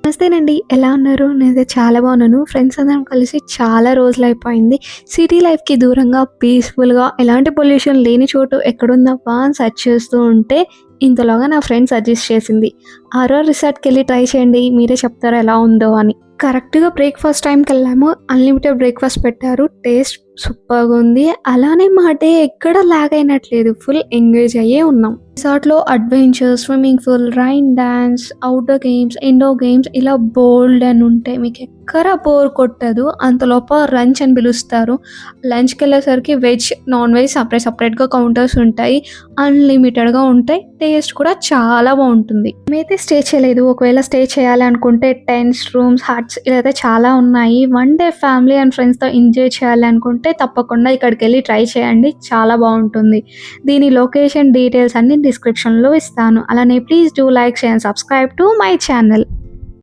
నమస్తేనండి. ఎలా ఉన్నారు? నేనైతే చాలా బాగున్నాను. ఫ్రెండ్స్ అందరం కలిసి చాలా రోజులైపోయింది. సిటీ లైఫ్‌కి దూరంగా పీస్‌ఫుల్‌గా ఎలాంటి పొల్యూషన్ లేని చోటు ఎక్కడుందబ్బా అని సెర్చ్ చేస్తూ ఉంటే ఇంతలోగా నా ఫ్రెండ్ సజెస్ట్ చేసింది. ఆర్ఆర్ రిసార్ట్‌కెళ్ళి ట్రై చేయండి. మీరే చెప్తారు ఎలా ఉందో అని. కరెక్ట్‌గా బ్రేక్‌ఫాస్ట్ టైంకెళ్ళాము. అన్‌లిమిటెడ్ బ్రేక్‌ఫాస్ట్ పెట్టారు. టేస్ట్ సూపర్‌గుంది. అలానే మా డే ఎక్కడ లాగ్ అయినట్లేదు. ఫుల్ ఎంగేజ్ అయ్యే ఉన్నాం. రిసార్ట్‌లో adventure, swimming pool, rain dance, outdoor games, indoor games ఇలా బోలెడన్ని ఉంటాయి. మీకెక్కడా బోర్ కొట్టదు. అంతలోప లంచ్ అని పిలుస్తారు. లంచ్‌కెళ్ళేసరికి వెజ్, నాన్ వెజ్ సెపరేట్‌గా కౌంటర్స్ ఉంటాయి. అన్‌లిమిటెడ్‌గా ఉంటాయి. టేస్ట్ కూడా చాలా బాగుంటుంది. మేమైతే స్టే చేయలేదు. ఒకవేళ స్టే చేయాలి అనుకుంటే టెంట్స్, రూమ్స్, హట్స్ ఇలా అయితే చాలా ఉన్నాయి. వన్ డే ఫ్యామిలీ అండ్ ఫ్రెండ్స్‌తో ఎంజాయ్ చేయాలి అనుకుంటే తప్పకుండా ఇక్కడికెళ్ళి ట్రై చేయండి. చాలా బాగుంటుంది. దీని లొకేషన్ డీటెయిల్స్ అన్ని డిస్క్రిప్షన్‌లో ఇస్తాను. అలానే please do like, share and subscribe to my channel.